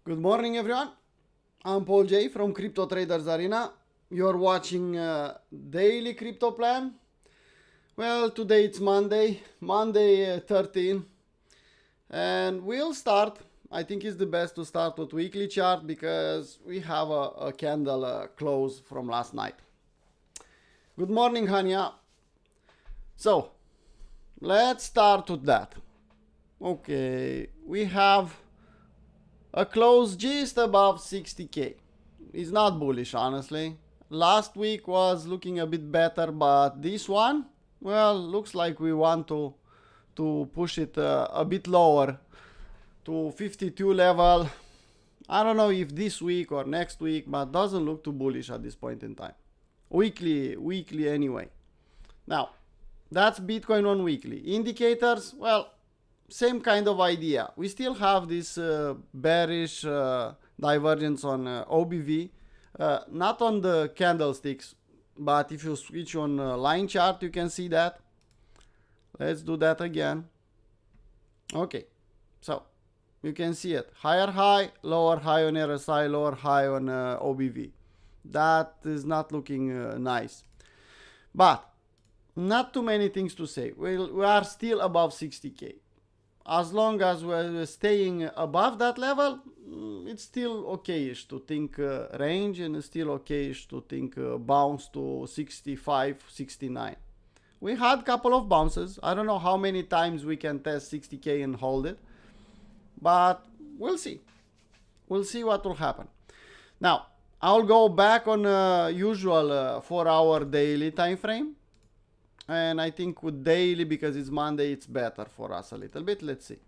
Good morning, everyone. I'm Paul J from Crypto Traders Arena. You're watching Daily Crypto Plan. Well, today it's Monday 13, and we'll start. I think it's the best to start with weekly chart because we have a candle close from last night. Good morning, Hania. So, let's start with that. Okay, we have a close just above 60k. It's not bullish, honestly. Last week was looking a bit better, but this one, well, looks like we want to push it a bit lower to 52 level. I don't know if this week or next week, but doesn't look too bullish at this point in time. Weekly anyway. Now, that's Bitcoin on weekly. Indicators, well, same kind of idea. We still have this bearish divergence on OBV, not on the candlesticks, but if you switch on line chart, you can see that. Let's do that again. Okay, so you can see it. Higher high, lower high on RSI, lower high on OBV. That is not looking nice. But not too many things to say. We are still above 60k. As long as we're staying above that level, it's still okayish to think range, and it's still okayish to think bounce to 65, 69. We had a couple of bounces. I don't know how many times we can test 60k and hold it, but we'll see. We'll see what will happen. Now, I'll go back on usual 4-hour daily time frame. And I think with daily, because it's Monday, it's better for us a little bit. Let's see.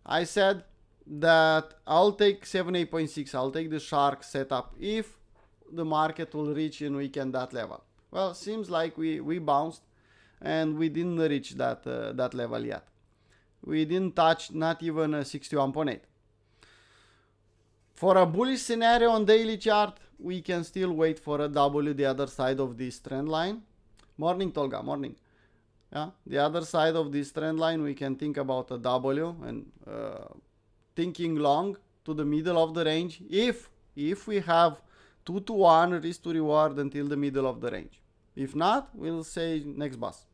I said that I'll take 78.6. I'll take the shark setup if the market will reach in weekend that level. Well, seems like we bounced and we didn't reach that level yet. We didn't touch not even 61.8. For a bullish scenario on daily chart, we can still wait for a W the other side of this trend line. Morning, Tolga, morning. Yeah, the other side of this trend line, we can think about a W and thinking long to the middle of the range if we have 2-to-1 risk to reward until the middle of the range. If not, we'll say next bus.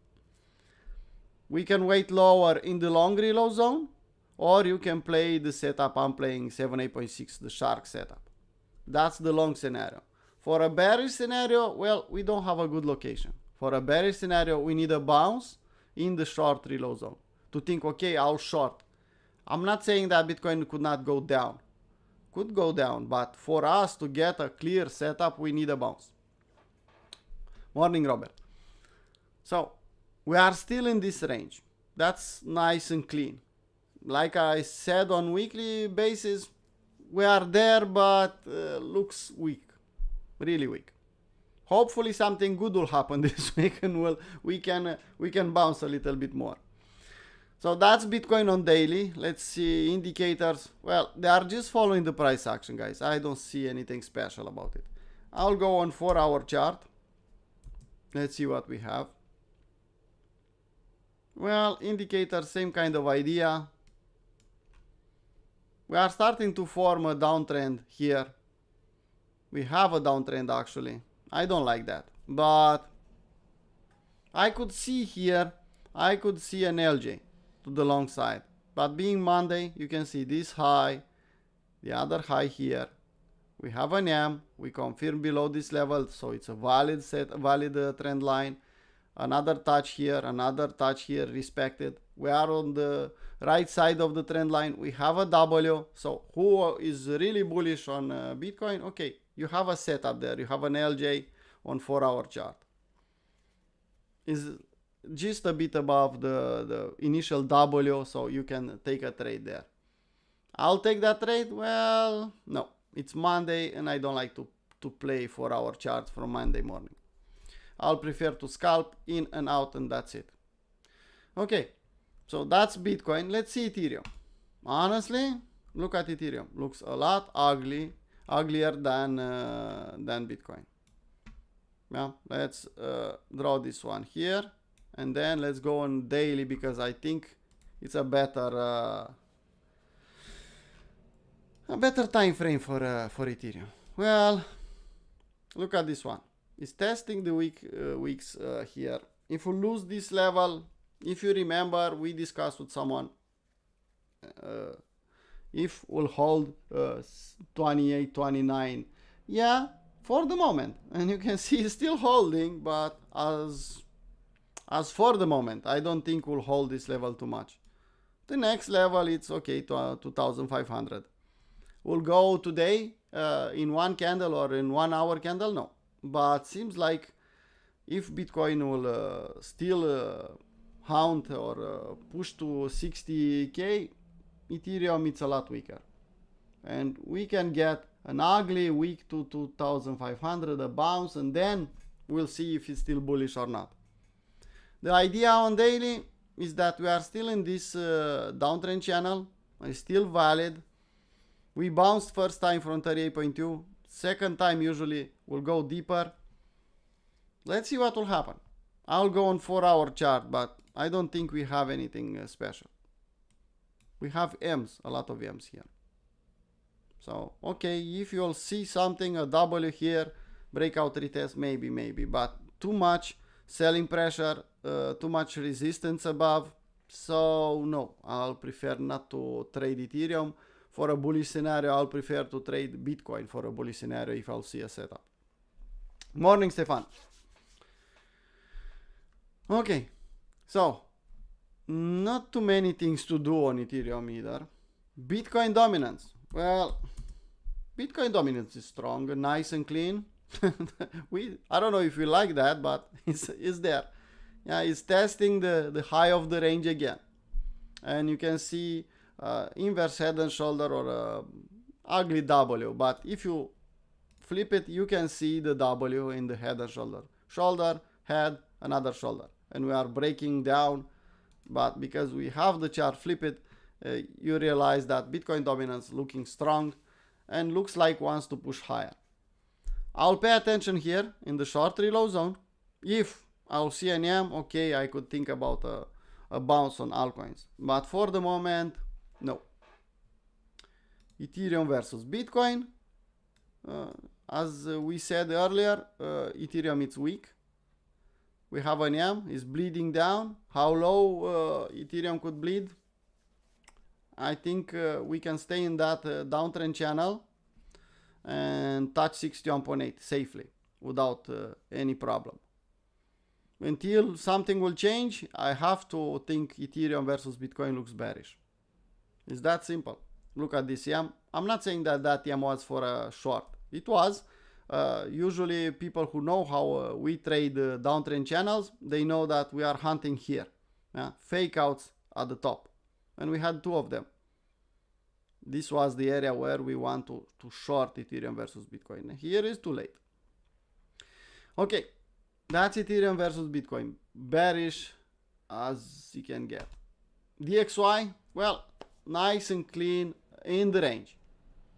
We can wait lower in the long reload zone, or you can play the setup I'm playing, 78.6, the shark setup. That's the long scenario. For a bearish scenario, well, we don't have a good location. For a bearish scenario, we need a bounce in the short reload zone to think, okay, I'll short. I'm not saying that Bitcoin could not go down. Could go down, but for us to get a clear setup, we need a bounce. Morning, Robert. So, we are still in this range. That's nice and clean. Like I said on weekly basis, we are there, but looks weak. Really weak. Hopefully something good will happen this week and we can bounce a little bit more. So that's Bitcoin on daily. Let's see indicators. Well, they are just following the price action, guys. I don't see anything special about it. I'll go on 4-hour chart. Let's see what we have. Well, indicators, same kind of idea. We are starting to form a downtrend here. We have a downtrend actually. I don't like that, but I could see here, I could see an LJ to the long side, but being Monday, you can see this high, the other high here. We have an M, we confirm below this level, so it's a valid trend line. Another touch here, respected. We are on the right side of the trend line. We have a W. So who is really bullish on Bitcoin? Okay, you have a setup there. You have an LJ on 4-hour chart. Is just a bit above the initial W, so you can take a trade there. I'll take that trade. Well, no, it's Monday and I don't like to play 4-hour charts from Monday morning. I'll prefer to scalp in and out, and that's it. Okay, so that's Bitcoin. Let's see Ethereum. Honestly, look at Ethereum. Looks a lot uglier than Bitcoin. Yeah, let's draw this one here, and then let's go on daily because I think it's a better A better time frame for Ethereum. Well, look at this one. It's testing the weeks here. If we lose this level, if you remember, we discussed with someone if we'll hold 28, 29. Yeah, for the moment. And you can see it's still holding, but as for the moment, I don't think we'll hold this level too much. The next level, it's okay, to 2,500. We'll go today in one candle or in 1 hour candle? No. But seems like if Bitcoin will still haunt or push to 60k, Ethereum it's a lot weaker. And we can get an ugly week to 2,500, a bounce, and then we'll see if it's still bullish or not. The idea on daily is that we are still in this downtrend channel. It's still valid. We bounced first time from 38.2. Second time usually will go deeper. Let's see what will happen. I'll go on 4-hour chart, but I don't think we have anything special. We have M's, a lot of M's here. So, okay, if you'll see something, a W here, breakout retest, maybe, but too much selling pressure, too much resistance above. So, no, I'll prefer not to trade Ethereum. For a bullish scenario, I'll prefer to trade Bitcoin for a bullish scenario if I'll see a setup. Morning, Stefan. Okay, so not too many things to do on Ethereum either. Bitcoin dominance. Well, Bitcoin dominance is strong, nice and clean. I don't know if we like that, but it's there. Yeah, it's testing the high of the range again. And you can see inverse head and shoulder or ugly W. But if you flip it, you can see the W in the head and shoulder. Shoulder, head, another shoulder. And we are breaking down. But because we have the chart flip it, you realize that Bitcoin dominance looking strong and looks like wants to push higher. I'll pay attention here in the short reload zone. If I'll see an M, okay, I could think about a bounce on altcoins. But for the moment, no. Ethereum versus Bitcoin. As we said earlier, Ethereum is weak. We have an M, is bleeding down. How low Ethereum could bleed? I think we can stay in that downtrend channel and touch 61.8 safely without any problem. Until something will change, I have to think Ethereum versus Bitcoin looks bearish. It's that simple. Look at this M. I'm not saying that that M was for a short. It was. Usually people who know how we trade downtrend channels, they know that we are hunting here. Fake outs at the top. And we had two of them. This was the area where we want to short Ethereum versus Bitcoin. Here is too late. Okay, that's Ethereum versus Bitcoin. Bearish as you can get. DXY, well, nice and clean in the range.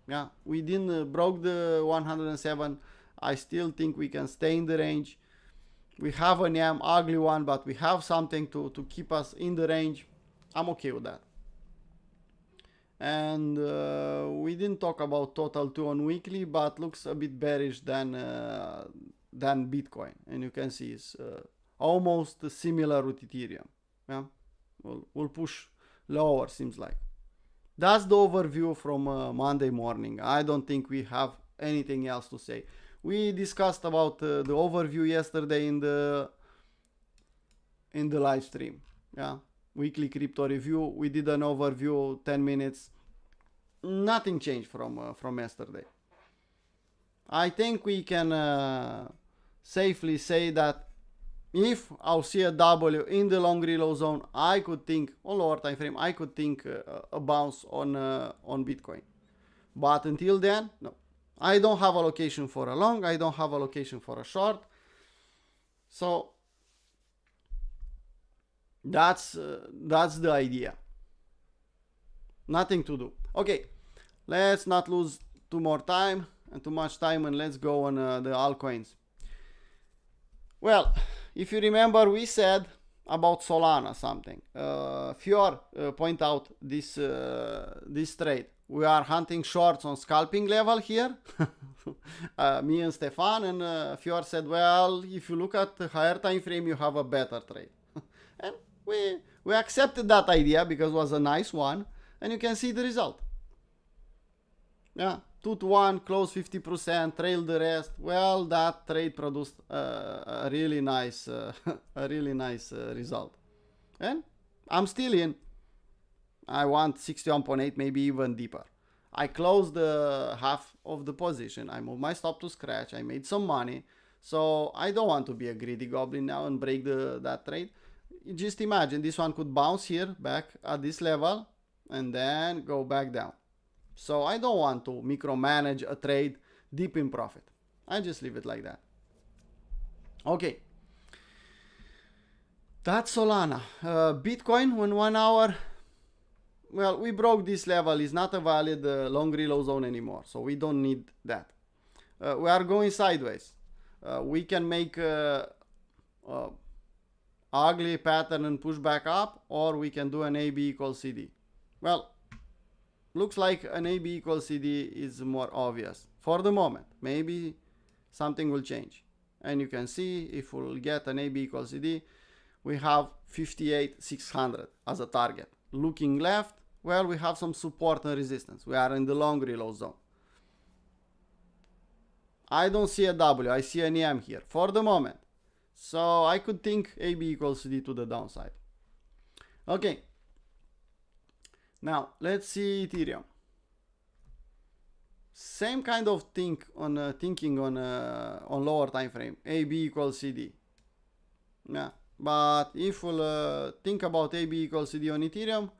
Yeah, we didn't broke the 107. I still think we can stay in the range. We have an M, ugly one, but we have something to keep us in the range. I'm okay with that. And we didn't talk about total 2 on weekly, but looks a bit bearish than Bitcoin. And you can see it's almost similar with Ethereum. Yeah, we'll push lower, seems like. That's the overview from Monday morning. I don't think we have anything else to say. We discussed about the overview yesterday in the live stream. Yeah, weekly crypto review. We did an overview, 10 minutes. Nothing changed from yesterday. I think we can safely say that if I'll see a W in the long reload zone, I could think, on lower time frame, I could think a bounce on Bitcoin. But until then, no. I don't have a location for a long, I don't have a location for a short. So that's the idea. Nothing to do. Okay, let's not lose too much time and let's go on the altcoins. Well, if you remember, we said about Solana something. Fior point out this trade. we are hunting shorts on scalping level here. Me and Stefan, and Fior said, well, if you look at the higher time frame, you have a better trade. And we accepted that idea because it was a nice one, and you can see the result. Yeah, 2 to 1, close 50%, trailed the rest. Well, that trade produced a really nice, result. And I'm still in. I want 61.8, maybe even deeper. I closed half of the position. I moved my stop to scratch. I made some money. So I don't want to be a greedy goblin now and break that trade. Just imagine this one could bounce here back at this level and then go back down. So I don't want to micromanage a trade deep in profit. I just leave it like that. Okay. That's Solana. Bitcoin on 1 hour. Well, we broke this level. It's not a valid long reload zone anymore. So we don't need that. We are going sideways. We can make ugly pattern and push back up, or we can do an AB equals CD. Well, looks like an AB equals CD is more obvious for the moment. Maybe something will change. And you can see if we'll get an AB equals CD, we have 58,600 as a target. Looking left, well, we have some support and resistance. We are in the long reload zone. I don't see a W. I see an EM here for the moment. So I could think AB equals CD to the downside. Okay. Now let's see Ethereum. Same kind of thinking on lower time frame. AB equals CD. Yeah. But if we'll think about AB equals CD on Ethereum,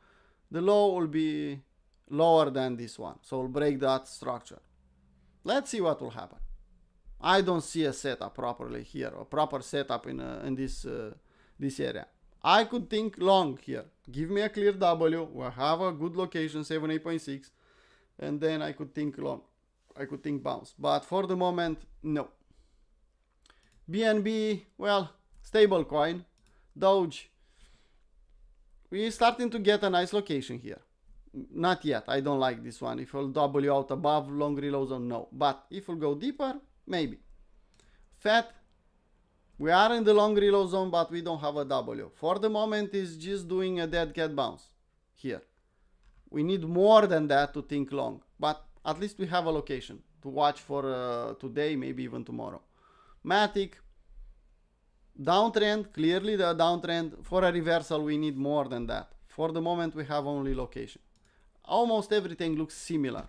the low will be lower than this one. So we'll break that structure. Let's see what will happen. I don't see a setup properly here, a proper setup in this area. I could think long here. Give me a clear W. We'll have a good location, 78.6. And then I could think long. I could think bounce. But for the moment, no. BNB, well, stable coin. Doge. We're starting to get a nice location here. Not yet. I don't like this one. If we'll W out above long reload zone, no. But if we'll go deeper, maybe. FAT. We are in the long reload zone, but we don't have a W. For the moment, it's just doing a dead cat bounce here. We need more than that to think long. But at least we have a location to watch for today, maybe even tomorrow. Matic. Downtrend, clearly the downtrend. For a reversal, we need more than that. For the moment, we have only location. Almost everything looks similar.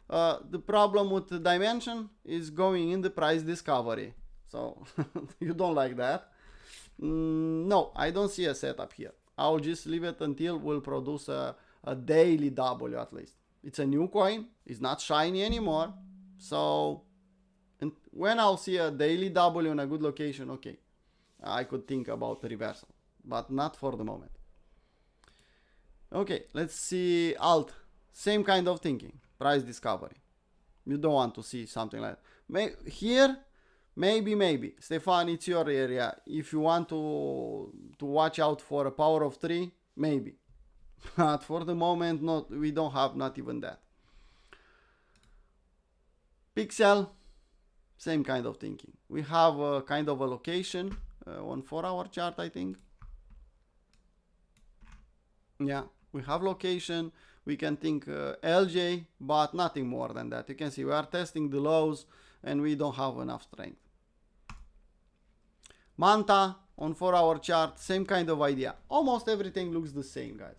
The problem with the dimension is going in the price discovery. So you don't like that. No, I don't see a setup here. I'll just leave it until we'll produce a daily W at least. It's a new coin. It's not shiny anymore. So and when I'll see a daily W in a good location, okay, I could think about the reversal, but not for the moment. Okay, let's see alt. Same kind of thinking. Price discovery. You don't want to see something like that. Here, maybe. Stefan, it's your area. If you want to watch out for a power of 3, maybe. But for the moment, we don't have not even that. Pixel, same kind of thinking. We have a kind of a location on 4-hour chart, I think. Yeah, we have location. We can think LJ, but nothing more than that. You can see we are testing the lows and we don't have enough strength. Manta on 4-hour chart, same kind of idea. Almost everything looks the same, guys.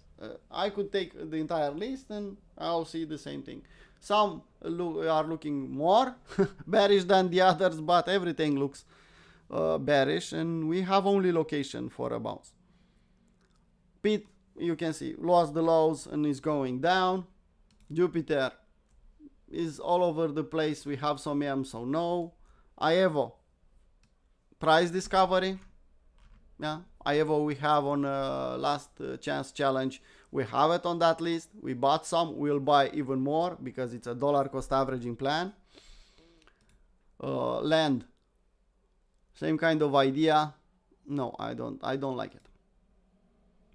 I could take the entire list and I'll see the same thing. Some are looking more bearish than the others, but everything looks bearish and we have only location for a bounce. Pit, you can see, lost the lows and is going down. Jupiter is all over the place. We have some M, so no. Aevo, price discovery. Yeah, Aevo we have on last chance challenge. We have it on that list. We bought some. We'll buy even more because it's a dollar cost averaging plan. Land, same kind of idea. No, I don't like it.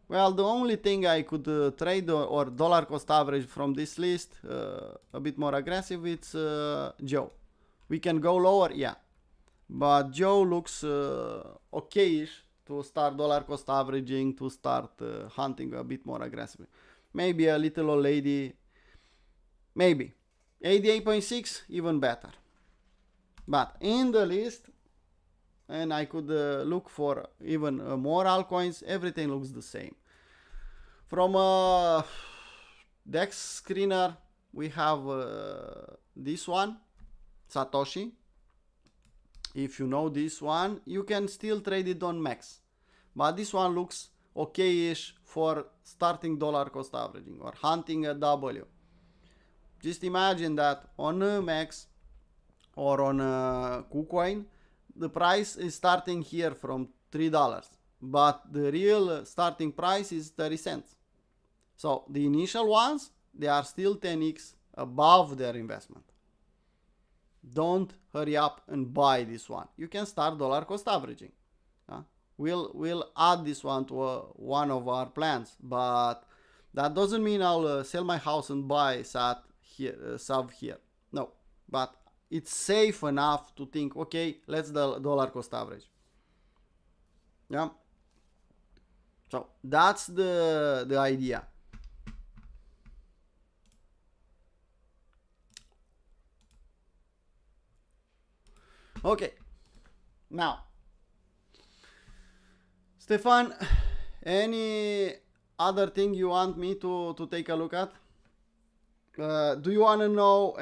Well, the only thing I could trade or dollar cost average from this list, a bit more aggressive, it's Joe. We can go lower, yeah. But Joe looks okay-ish to start dollar cost averaging, to start hunting a bit more aggressively. Maybe a little old lady, maybe. 88.6, even better. But in the list, and I could look for even more altcoins, everything looks the same. From a DEX screener, we have this one, Satoshi. If you know this one, you can still trade it on max. But this one looks okay-ish for starting dollar cost averaging or hunting a W. Just imagine that on a max or on a KuCoin, the price is starting here from $3, but the real starting price is 30 cents. So the initial ones, they are still 10x above their investment. Don't hurry up and buy this one. You can start dollar cost averaging. We'll add this one to one of our plans, but that doesn't mean I'll sell my house and buy SAT here, SAV here. No, but it's safe enough to think, okay, let's dollar cost average. Yeah. So that's the idea. Okay. Now, Stefan, any other thing you want me to take a look at? Do you want to know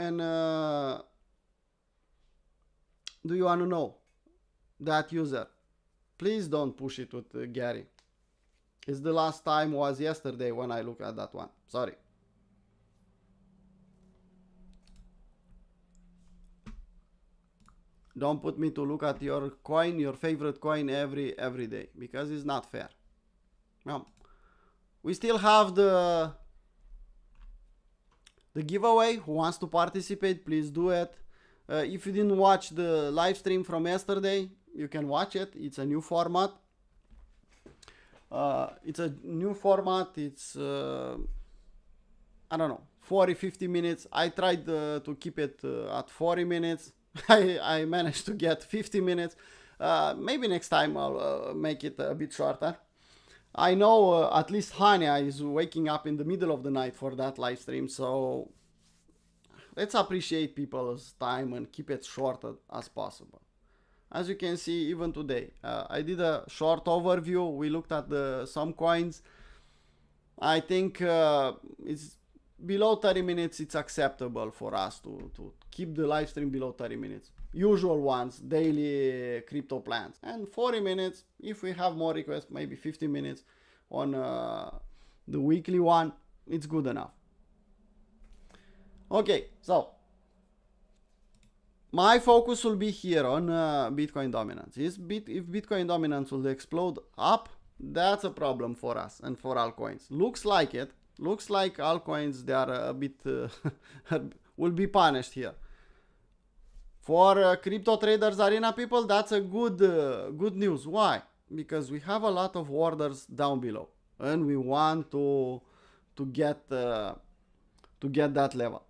do you want to know that user? Please don't push it with Gary. It's the last time was yesterday when I looked at that one. Sorry. Don't put me to look at your coin, your favorite coin every day, because it's not fair. Well, we still have the giveaway. Who wants to participate, please do it. If you didn't watch the live stream from yesterday, you can watch it. It's a new format. It's I don't know, 40-50 minutes. I tried to keep it at 40 minutes. I managed to get 50 minutes. Maybe next time I'll make it a bit shorter. I know at least Hania is waking up in the middle of the night for that live stream, so let's appreciate people's time and keep it short as possible. As you can see, even today, I did a short overview. We looked at some coins. I think it's below 30 minutes. It's acceptable for us to keep the live stream below 30 minutes. Usual ones, daily crypto plans. And 40 minutes, if we have more requests, maybe 50 minutes on the weekly one, it's good enough. Okay, so my focus will be here on Bitcoin dominance. If Bitcoin dominance will explode up, that's a problem for us and for altcoins. Looks like it. Looks like altcoins, they are a bit will be punished here. For Crypto Traders Arena people, that's a good news. Why? Because we have a lot of orders down below, and we want to get that level.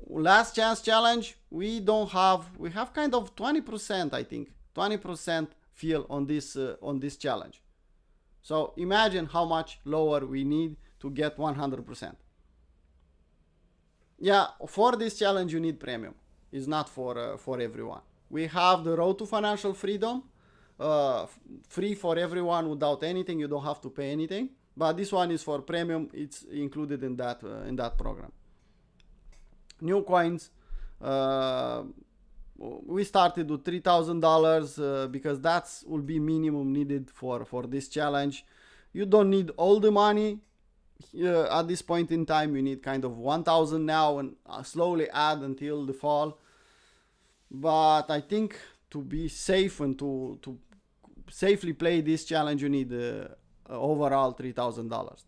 Last chance challenge, we have kind of 20%, I think, 20% feel on this challenge. So imagine how much lower we need to get 100%. Yeah, for this challenge you need premium. It's not for everyone. We have the road to financial freedom, free for everyone without anything. You don't have to pay anything. But this one is for premium. It's included in that program. New coins. We started with $3,000 because that will be minimum needed for this challenge. You don't need all the money at this point in time. You need kind of 1,000 now and slowly add until the fall. But I think to be safe and to safely play this challenge, you need overall $3,000.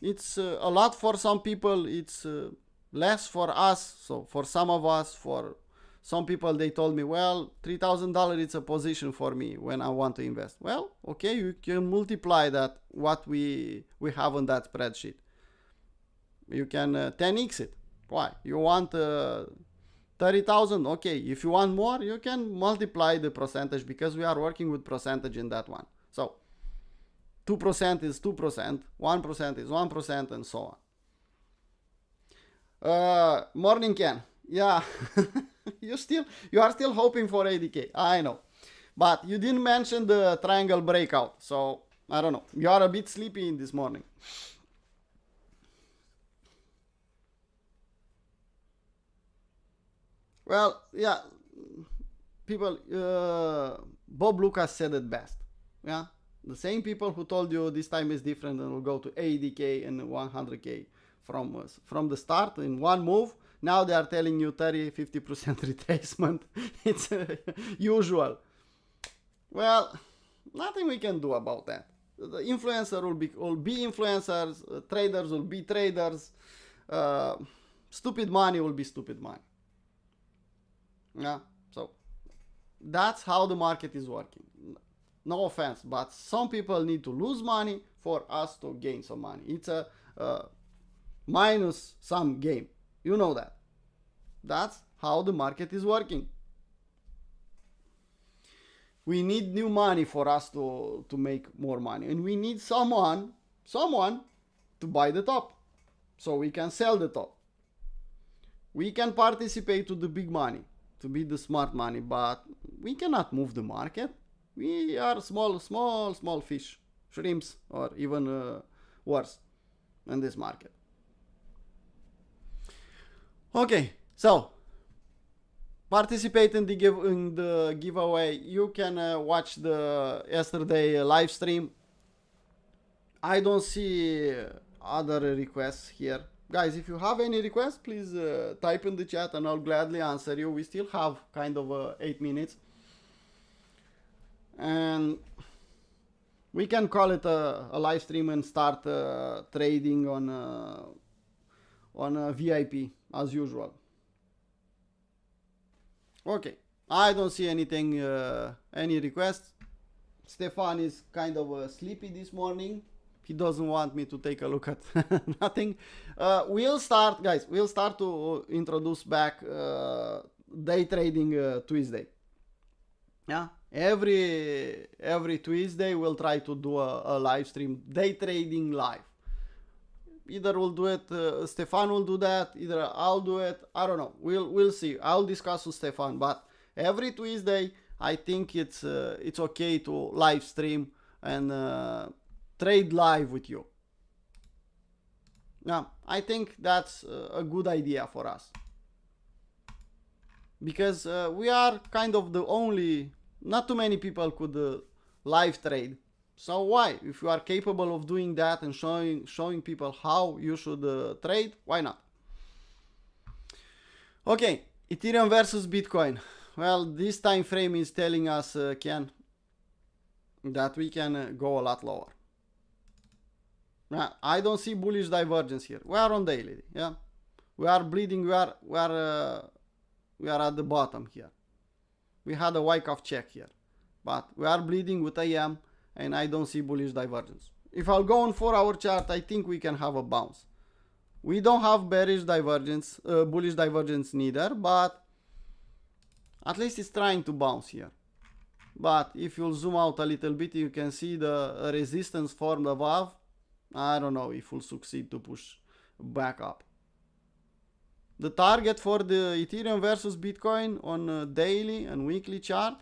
It's a lot for some people. It's less for us. So for some of us, for some people, they told me, well, $3,000 it's a position for me when I want to invest. Well, okay, you can multiply that, what we have on that spreadsheet. You can 10x it. Why? You want 30,000? Okay, if you want more, you can multiply the percentage, because we are working with percentage in that one. So 2% is 2%, 1% is 1%, and so on. Morning, Ken. Yeah, you are still hoping for 80K. I know, but you didn't mention the triangle breakout, so I don't know. You are a bit sleepy in this morning. Well, yeah, people, Bob Lucas said it best. Yeah, the same people who told you this time is different and will go to 80K and 100K from the start in one move. Now they are telling you 30-50% retracement. It's usual. Well, nothing we can do about that. The influencer will be influencers, traders will be traders, stupid money will be stupid money. Yeah, so that's how the market is working. No offense, but some people need to lose money for us to gain some money. It's a minus sum game. You know that. That's how the market is working. We need new money for us to make more money, and we need someone to buy the top, so we can sell the top. We can participate to the big money, to be the smart money, but we cannot move the market. We are small fish, shrimps, or even worse in this market. Okay, so participate in the giveaway. You can watch the yesterday live stream. I don't see other requests here. Guys, if you have any requests, please type in the chat and I'll gladly answer you. We still have kind of 8 minutes. And we can call it a live stream and start trading on VIP as usual. Okay, I don't see anything, any requests. Stefan is kind of sleepy this morning. He doesn't want me to take a look at nothing. We'll start, guys. We'll start to introduce back day trading Tuesday. Yeah, every Tuesday we'll try to do a live stream, day trading live. Either we'll do it, Stefan will do that, either I'll do it. I don't know. We'll see. I'll discuss with Stefan. But every Tuesday, I think it's okay to live stream and trade live with you. Now, I think that's a good idea for us, because we are kind of the only. Not too many people could live trade. So why? If you are capable of doing that and showing people how you should trade, why not? Okay, Ethereum versus Bitcoin. Well, this time frame is telling us, Ken, that we can go a lot lower. Now, I don't see bullish divergence here. We are on daily, yeah. We are bleeding. We are at the bottom here. We had a Wyckoff check here, but we are bleeding with AM, and I don't see bullish divergence. If I'll go on 4-hour chart, I think we can have a bounce. We don't have bearish divergence, bullish divergence neither, but at least it's trying to bounce here. But if you'll zoom out a little bit, you can see the resistance formed above. I don't know if we'll succeed to push back up. The target for the Ethereum versus Bitcoin on a daily and weekly chart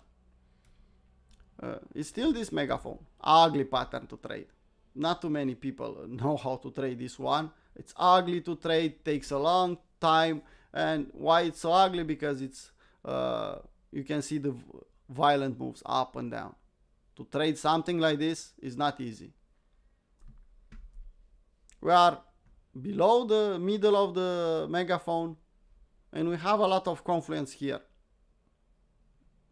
is still this megaphone. Ugly pattern to trade. Not too many people know how to trade this one. It's ugly to trade, takes a long time. And why it's so ugly? Because it's you can see the violent moves up and down. To trade something like this is not easy. We are below the middle of the megaphone, and we have a lot of confluence here.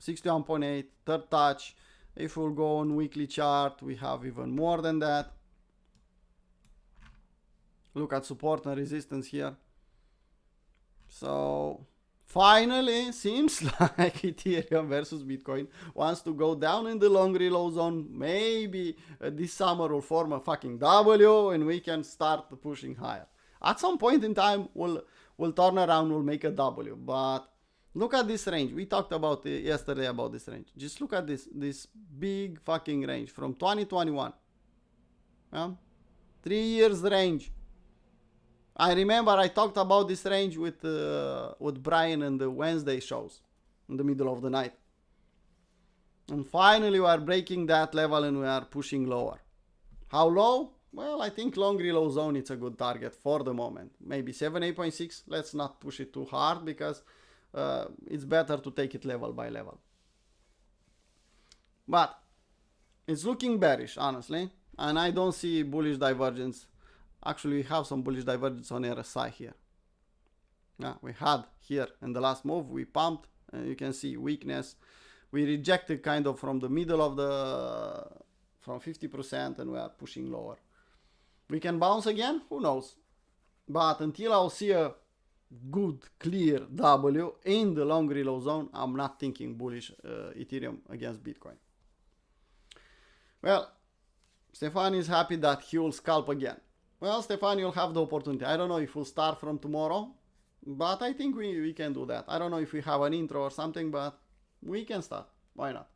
61.8, third touch. If we'll go on weekly chart, we have even more than that. Look at support and resistance here. So Finally, seems like Ethereum versus Bitcoin wants to go down in the long reload zone. Maybe this summer will form a fucking W and we can start pushing higher. At some point in time, we'll turn around, we'll make a W. But look at this range. We talked about it yesterday about this range. Just look at this big fucking range from 2021. Yeah? 3 years range. I remember I talked about this range with Brian in the Wednesday shows in the middle of the night. And finally we are breaking that level and we are pushing lower. How low? Well, I think long reload zone it's a good target for the moment. Maybe 7.8.6. Let's not push it too hard because it's better to take it level by level. But it's looking bearish, honestly. And I don't see bullish divergence. Actually, we have some bullish divergence on RSI here. Yeah, we had here in the last move, we pumped, and you can see weakness. We rejected kind of from the middle of from 50%, and we are pushing lower. We can bounce again, who knows? But until I'll see a good, clear W in the long reload zone, I'm not thinking bullish Ethereum against Bitcoin. Well, Stefan is happy that he will scalp again. Well, Stefan, you'll have the opportunity. I don't know if we'll start from tomorrow, but I think we can do that. I don't know if we have an intro or something, but we can start. Why not?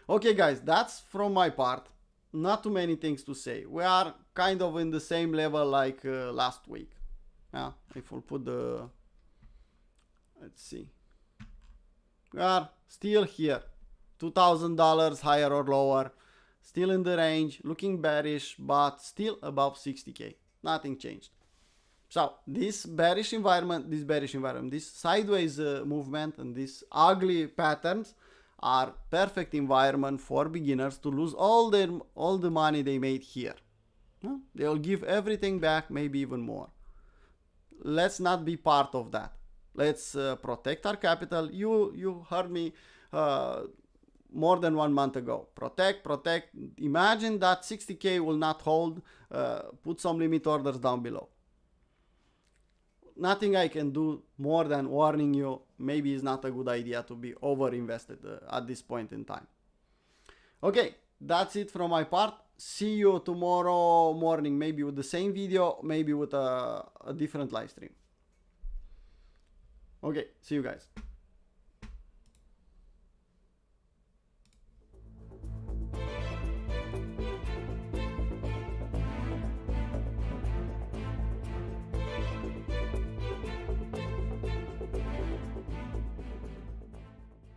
Okay, guys, that's from my part. Not too many things to say. We are kind of in the same level like last week. Yeah, if we'll put the... Let's see. We are still here. $2,000 higher or lower. Still in the range, looking bearish, but still above 60k. Nothing changed. So this bearish environment, this sideways movement and these ugly patterns are perfect environment for beginners to lose all the money they made here. They'll give everything back, maybe even more. Let's not be part of that. Let's protect our capital. You heard me more than 1 month ago. Protect. Imagine that 60k will not hold. Put some limit orders down below. Nothing I can do more than warning you. Maybe it's not a good idea to be over invested at this point in time. Okay, that's it from my part. See you tomorrow morning, maybe with the same video, maybe with a different live stream. Okay, see you guys.